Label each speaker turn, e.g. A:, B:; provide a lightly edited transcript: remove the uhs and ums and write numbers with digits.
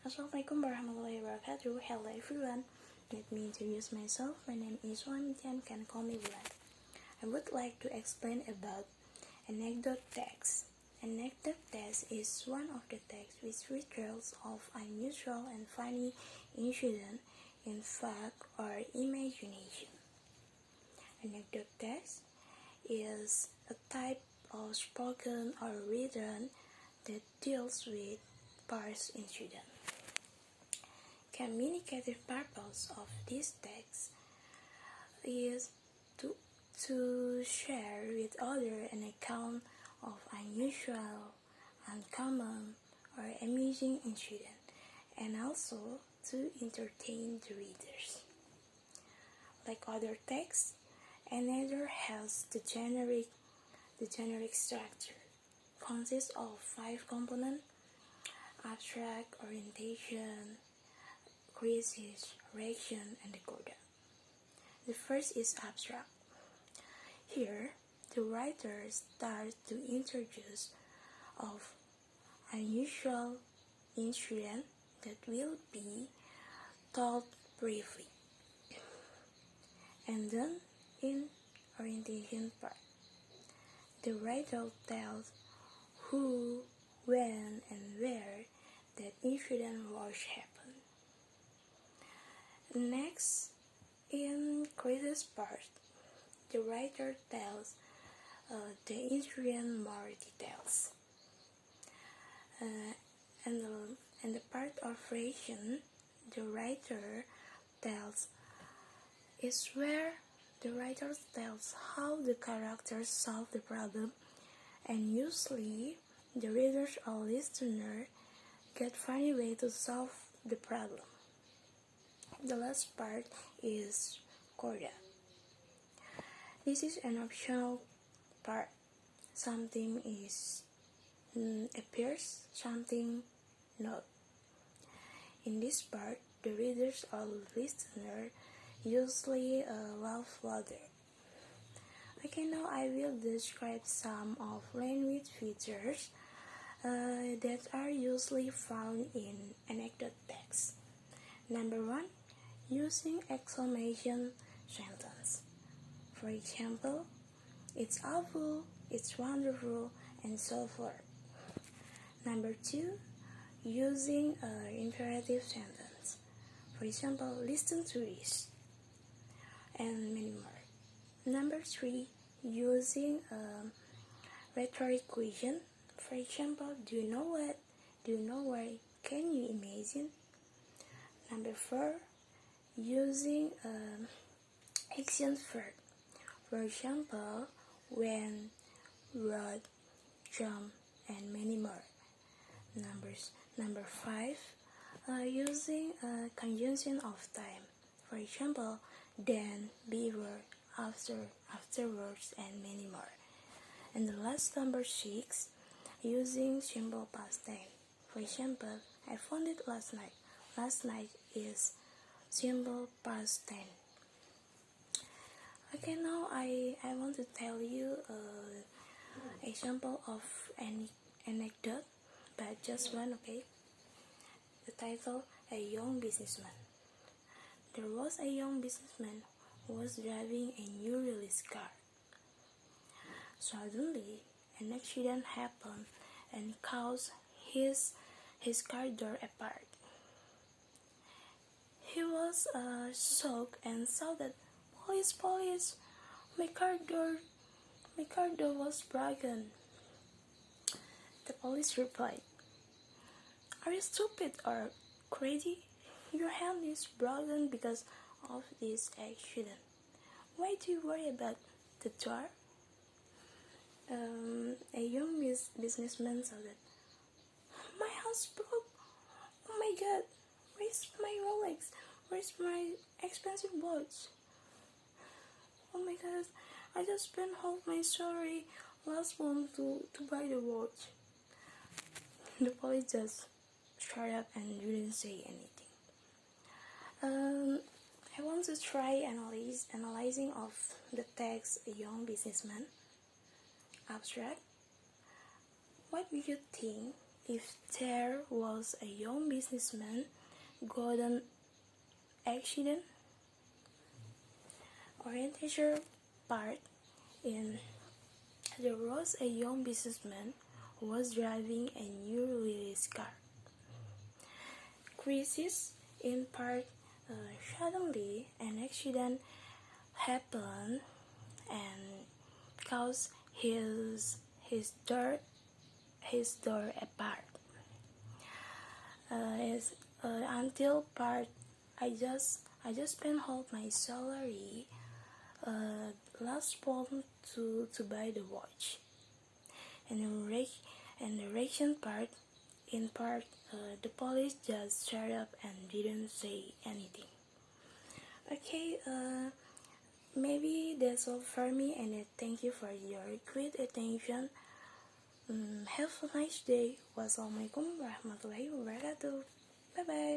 A: Assalamualaikum warahmatullahi wabarakatuh. Hello everyone. Let me introduce myself. My name is Wulan Bintian. You can call me Wulan. I would like to explain about anecdote text. Anecdote text is one of the texts which retells of unusual and funny incident in fact or imagination. Anecdote text is a type of spoken or written that deals with past incident. Communicative purpose of this text is to share with others an account of unusual, uncommon, or amusing incident, and also to entertain the readers. Like other texts, another has the generic structure, consists of 5 components: abstract, orientation, crisis, reaction, and the coda. The first is abstract. Here, the writer starts to introduce of unusual incident that will be told briefly. And then, in orientation part, the writer tells who, when, and where that incident was happened. Next, in crisis part, the writer tells the incident more details. And the part of reaction, the writer tells is where the writer tells how the characters solve the problem, and usually the readers or listener get funny way to solve the problem. The last part is coda. This is an optional part. Something appears, something not. In this part, the readers or listener usually laugh louder. Okay, now I will describe some of language features that are usually found in anecdote text. Number 1, using exclamation sentence. For example, it's awful, it's wonderful, and so forth. Number 2, using an imperative sentence. For example, listen to this, and many more. Number 3, using a rhetoric question. For example, do you know what? Do you know why? Can you imagine? Number 4, using action verb. For example, when, wrote, jump, and many more. Number 5, using a conjunction of time. For example, then, before, after, afterwards, and many more. And the last, number 6, using simple past tense. For example, I found it last night. Last night is simple past tense. Okay, now I want to tell you an example of an anecdote, but just one, okay? The title, A Young Businessman. There was a young businessman who was driving a new release car. Suddenly, an accident happened and caused his car door apart. He was shocked and shouted, "Police, police! My car door was broken." The police replied, "Are you stupid or crazy? Your hand is broken because of this accident. Why do you worry about the door?" A young businessman shouted, "My house broke! Oh my God! Where's my Rolex? Where's my expensive watch? Oh my God! I just spent half my salary last month to buy the watch." The police just shut up and didn't say anything. I want to try analyzing of the text "A Young Businessman." Abstract. What do you think if there was a young businessman got an accident. Orientation part in there was a young businessman who was driving a new release car. Crisis in part suddenly an accident happened and caused his door apart. Until part I just spent all my salary last month to buy the watch. And the reaction part in part the police just shut up and didn't say anything. Okay, maybe that's all for me, and thank you for your great attention. Have a nice day. Wassalamualaikum warahmatullahi wabarakatuh. Bye bye.